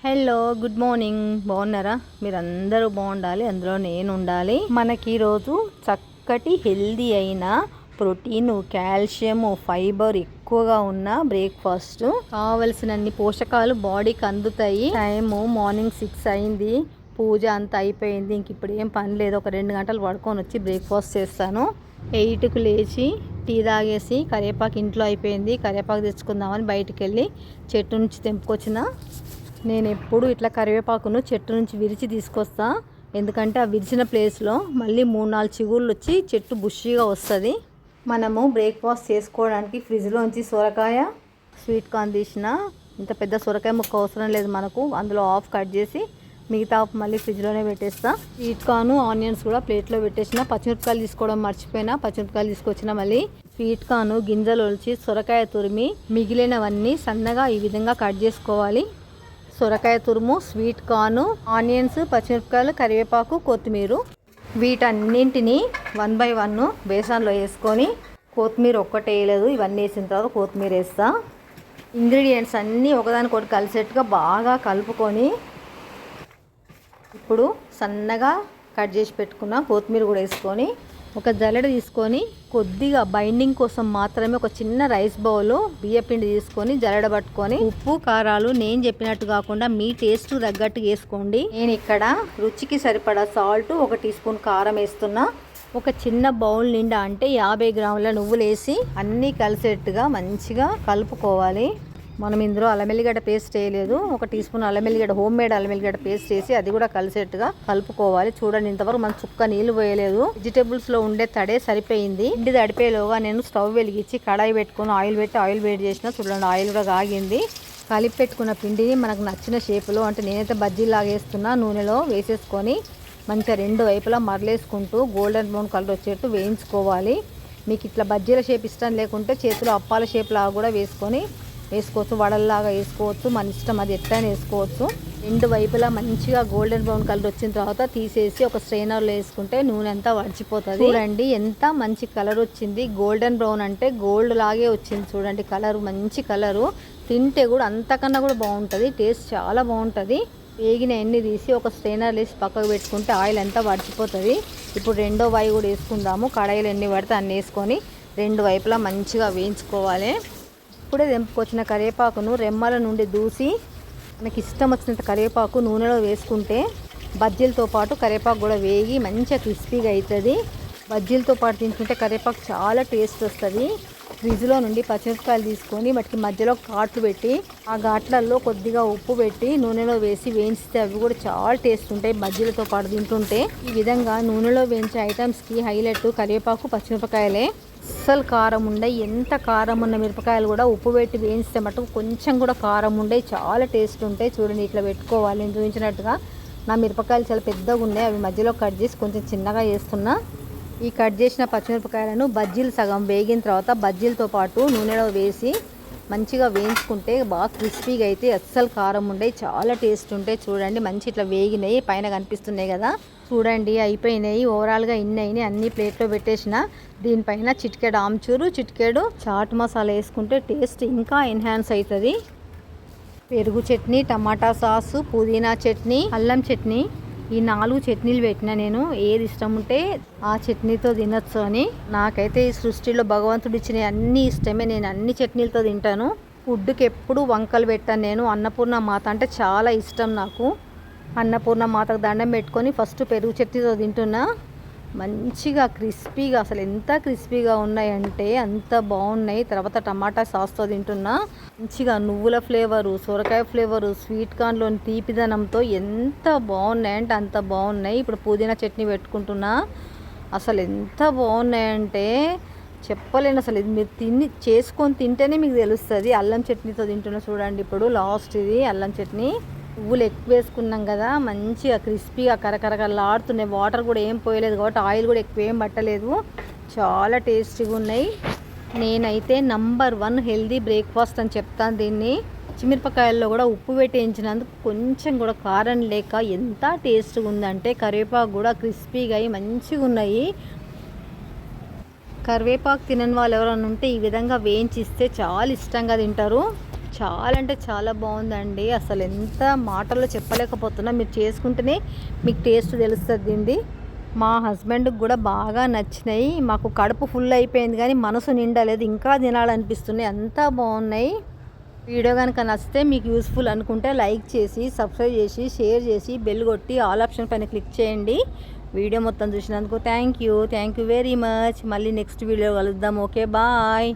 Hello good morning. బాగున్నారా? మీరందరూ బాగుండాలి, అందులో నేను ఉండాలి. మనకి ఈరోజు చక్కటి హెల్దీ అయిన ప్రోటీన్, కాల్షియం, ఫైబర్ ఎక్కువగా ఉన్న బ్రేక్ఫాస్ట్, కావలసినన్ని పోషకాలు బాడీకి అందుతాయి. టైము మార్నింగ్ 6 అయింది, పూజ అంతా అయిపోయింది. ఇంక ఇప్పుడు ఏం పని లేదు, ఒక 2 గంటలు పడుకొని వచ్చి బ్రేక్ఫాస్ట్ చేస్తాను. 8కు లేచి టీ తాగేసి కరివేపాకు ఇంట్లో అయిపోయింది, కరివేపాకు తెచ్చుకుందామని బయటికి వెళ్ళి చెట్టు నుంచి తెంపుకొచ్చిన. నేను ఎప్పుడు ఇట్లా కరివేపాకును చెట్టు నుంచి విరిచి తీసుకొస్తా, ఎందుకంటే ఆ విరిచిన ప్లేస్లో మళ్ళీ 3-4 చిగుళ్ళు వచ్చి చెట్టు బుషిగా వస్తుంది. మనము బ్రేక్ఫాస్ట్ చేసుకోవడానికి ఫ్రిడ్జ్లోంచి సొరకాయ, స్వీట్ కార్న్ తీసిన. ఇంత పెద్ద సొరకాయ ముక్క అవసరం లేదు మనకు, అందులో హాఫ్ కట్ చేసి మిగతా మళ్ళీ ఫ్రిడ్జ్లోనే పెట్టేస్తా. స్వీట్ కార్న్, ఆనియన్స్ కూడా ప్లేట్లో పెట్టేసిన. పచ్చిమిరపకాయలు తీసుకోవడం మర్చిపోయినా, పచ్చిమిరపకాయలు తీసుకొచ్చిన. మళ్ళీ స్వీట్ కార్న్ గింజలు ఒలిచి సొరకాయ తురిమి మిగిలినవన్నీ సన్నగా ఈ విధంగా కట్ చేసుకోవాలి. సొరకాయ తురుము, స్వీట్ కార్న్, ఆనియన్స్, పచ్చిమిరపకాయలు, కరివేపాకు, కొత్తిమీర, వీటన్నింటినీ 1 by 1 బేసన్లో వేసుకొని, కొత్తిమీర ఒక్కటే వేయలేదు, ఇవన్నీ వేసిన తర్వాత కొత్తిమీర వేస్తా. ఇంగ్రీడియంట్స్ అన్నీ ఒకదానికొకటి కలిసేట్టుగా బాగా కలుపుకొని, ఇప్పుడు సన్నగా కట్ చేసి పెట్టుకున్న కొత్తిమీర కూడా వేసుకొని, ఒక జల్లెడ తీసుకొని కొద్దిగా బైండింగ్ కోసం మాత్రమే ఒక చిన్న రైస్ బౌల్ బియ్యపిండి తీసుకొని జల్లెడ పట్టుకొని, ఉప్పు కారాలు నేను చెప్పినట్టు కాకుండా మీ టేస్ట్ తగ్గట్టు వేసుకోండి. నేను ఇక్కడ రుచికి సరిపడా సాల్ట్, 1 టీ స్పూన్ కారం వేస్తున్నా. ఒక చిన్న బౌల్ నిండా అంటే 50 గ్రాముల నువ్వులు వేసి అన్నీ కలిసేట్టుగా మంచిగా కలుపుకోవాలి. మనం ఇందులో అల్లం వెల్లిగడ్డ పేస్ట్ వేయలేదు, 1 టీ స్పూన్ అల్లం వెల్లిగడ్డ, హోమ్ మేడ్ అల్లం వెల్లిగడ్డ పేస్ట్ వేసి అది కూడా కలిసేట్టుగా కలుపుకోవాలి. చూడండి, ఇంతవరకు మనం చుక్క నీళ్లు పోయలేదు, వెజిటేబుల్స్ లో ఉండే తడే సరిపోయింది. ఇంటి తడిపేలోగా నేను స్టవ్ వెలిగించి కడాయి పెట్టుకుని ఆయిల్ పెట్టి ఆయిల్ వేడి చేసిన. చూడండి, ఆయిల్ కూడా కాగింది. కలిపి పెట్టుకున్న పిండిని మనకు నచ్చిన షేపులో, అంటే నేనైతే బజ్జీలాగా వేస్తున్నా, నూనెలో వేసేసుకొని మంచిగా 2 వైపులా మరలేసుకుంటూ గోల్డెన్ బ్రౌన్ కలర్ వచ్చేట్టు వేయించుకోవాలి. మీకు ఇట్లా బజ్జీల షేప్ ఇష్టం లేకుంటే చేతిలో అప్పాల షేప్ లాగా కూడా వేసుకోవచ్చు, వడల్లాగా వేసుకోవచ్చు, మన ఇష్టం, అది ఎట్లయినా వేసుకోవచ్చు. 2 వైపులా మంచిగా గోల్డెన్ బ్రౌన్ కలర్ వచ్చిన తర్వాత తీసేసి ఒక స్ట్రైనర్లో వేసుకుంటే నూనె అంతా వడిచిపోతుంది. చూడండి ఎంత మంచి కలర్ వచ్చింది, గోల్డెన్ బ్రౌన్ అంటే గోల్డ్ లాగే వచ్చింది. చూడండి, కలర్ మంచి కలరు, తింటే కూడా అంతకన్నా కూడా బాగుంటుంది, టేస్ట్ చాలా బాగుంటుంది. వేగిన ఎన్ని తీసి ఒక స్ట్రైనర్ వేసి పక్కకు పెట్టుకుంటే ఆయిల్ అంతా వడిచిపోతుంది. ఇప్పుడు రెండో వాయి కూడా వేసుకుందాము. కడాయిలు ఎన్ని పడితే అన్ని వేసుకొని 2 వైపులా మంచిగా వేయించుకోవాలి. ఇప్పుడే తెంపుకొచ్చిన కరివేపాకును రెమ్మల నుండి దూసి, మనకి ఇష్టం వచ్చినంత కరివేపాకు నూనెలో వేసుకుంటే బజ్జీలతో పాటు కరివేపాకు కూడా వేగి మంచిగా క్రిస్పీగా అవుతుంది. బజ్జీలతో పాటు తింటుంటే కరివేపాకు చాలా టేస్ట్ వస్తుంది. ఫ్రిడ్జ్లో నుండి పచ్చిమిరపకాయలు తీసుకొని వాటికి మధ్యలో ఘాట్లు పెట్టి, ఆ ఘాట్లలో కొద్దిగా ఉప్పు పెట్టి నూనెలో వేసి వేయించితే అవి కూడా చాలా టేస్ట్ ఉంటాయి బజ్జీలతో పాటు తింటుంటే. ఈ విధంగా నూనెలో వేయించే ఐటమ్స్కి హైలైట్ కరివేపాకు, పచ్చిమిరపకాయలే. అస్సలు కారం ఉండే, ఎంత కారం ఉన్న మిరపకాయలు కూడా ఉప్పు పెట్టి వేయిస్తే మటుకు కొంచెం కూడా కారం ఉండే చాలా టేస్ట్ ఉంటాయి. చూడండి, ఇట్లా పెట్టుకోవాలి. నేను చూపించినట్టుగా నా మిరపకాయలు చాలా పెద్దగా ఉన్నాయి, అవి మధ్యలో కట్ చేసి కొంచెం చిన్నగా వేస్తున్నా. ఈ కట్ చేసిన పచ్చిమిరపకాయలను బజ్జీలు సగం వేగిన తర్వాత బజ్జీలతో పాటు నూనెలో వేసి మంచిగా వేయించుకుంటే బాగా క్రిస్పీగా అయితే అస్సలు కారం ఉండే చాలా టేస్ట్ ఉంటాయి. చూడండి, మంచి ఇట్లా వేగినాయి, పైన కనిపిస్తున్నాయి కదా. చూడండి, అయిపోయినాయి. ఓవరాల్గా ఇన్ని అయినాయి, అన్ని ప్లేట్లో పెట్టేసిన. దీనిపైన చిటికెడు ఆమ్చూరు, చిటికెడు చాట్ మసాలా వేసుకుంటే టేస్ట్ ఇంకా ఎన్హాన్స్ అవుతుంది. పెరుగు చట్నీ, టమాటా సాసు, పుదీనా చట్నీ, అల్లం చట్నీ, ఈ 4 చట్నీలు పెట్టినా. నేను ఏది ఇష్టం ఉంటే ఆ చట్నీతో తినచ్చు అని. నాకైతే ఈ సృష్టిలో భగవంతుడు ఇచ్చిన అన్ని ఇష్టమే, నేను అన్ని చట్నీలతో తింటాను. ఫుడ్కి ఎప్పుడు వంకలు పెట్టాను నేను. అన్నపూర్ణ మాత అంటే చాలా ఇష్టం నాకు. అన్నపూర్ణ మాతకు దండం పెట్టుకొని ఫస్ట్ పెరుగు చట్నీతో తింటున్నా. మంచిగా క్రిస్పీగా, అసలు ఎంత క్రిస్పీగా ఉన్నాయంటే అంత బాగున్నాయి. తర్వాత టమాటా సాస్తో తింటున్నా. మంచిగా నువ్వుల ఫ్లేవరు, సొరకాయ ఫ్లేవరు, స్వీట్ కార్న్లోని తీపిదనంతో ఎంత బాగున్నాయంటే అంత బాగున్నాయి. ఇప్పుడు పుదీనా చట్నీ పెట్టుకుంటున్నా. అసలు ఎంత బాగున్నాయంటే చెప్పలేను. అసలు ఇది మీరు చేసుకొని తింటేనే మీకు తెలుస్తుంది. అల్లం చట్నీతో తింటున్నా. చూడండి, ఇప్పుడు లాస్ట్ ఇది అల్లం చట్నీ. పువ్వులు ఎక్కువ వేసుకున్నాం కదా, మంచిగా క్రిస్పీగా కరకరలాడుతున్నాయి. వాటర్ కూడా ఏం పోయలేదు కాబట్టి ఆయిల్ కూడా ఎక్కువ ఏం పట్టలేదు. చాలా టేస్టీగా ఉన్నాయి. నేనైతే నంబర్ 1 హెల్దీ బ్రేక్ఫాస్ట్ అని చెప్తాను దీన్ని. పచ్చిమిరపకాయల్లో కూడా ఉప్పు పెట్టి వేయించినందుకు కొంచెం కూడా కారం లేక ఎంత టేస్ట్గా ఉందంటే, కరివేపాకు కూడా క్రిస్పీగా అయ్యి మంచిగా ఉన్నాయి. కరివేపాకు తినని వాళ్ళు ఎవరైనా ఉంటే ఈ విధంగా వేయించిస్తే చాలా ఇష్టంగా తింటారు. చాలా అంటే చాలా బాగుందండి. అసలు ఎంత మాటల్లో చెప్పలేకపోతున్నా, మీరు చేసుకుంటేనే మీకు టేస్ట్ తెలుస్తుంది దీనిది. మా హస్బెండ్కి కూడా బాగా నచ్చినాయి. మాకు కడుపు ఫుల్ అయిపోయింది కానీ మనసు నిండలేదు, ఇంకా తినాలనిపిస్తున్నాయి, అంతా బాగున్నాయి. వీడియో కనుక నచ్చితే మీకు యూస్ఫుల్ అనుకుంటే లైక్ చేసి, సబ్స్క్రైబ్ చేసి, షేర్ చేసి, బెల్ కొట్టి ఆల్ ఆప్షన్ పైన క్లిక్ చేయండి. వీడియో మొత్తం చూసినందుకు థ్యాంక్ యూ వెరీ మచ్. మళ్ళీ నెక్స్ట్ వీడియో కలుద్దాం. Okay, bye.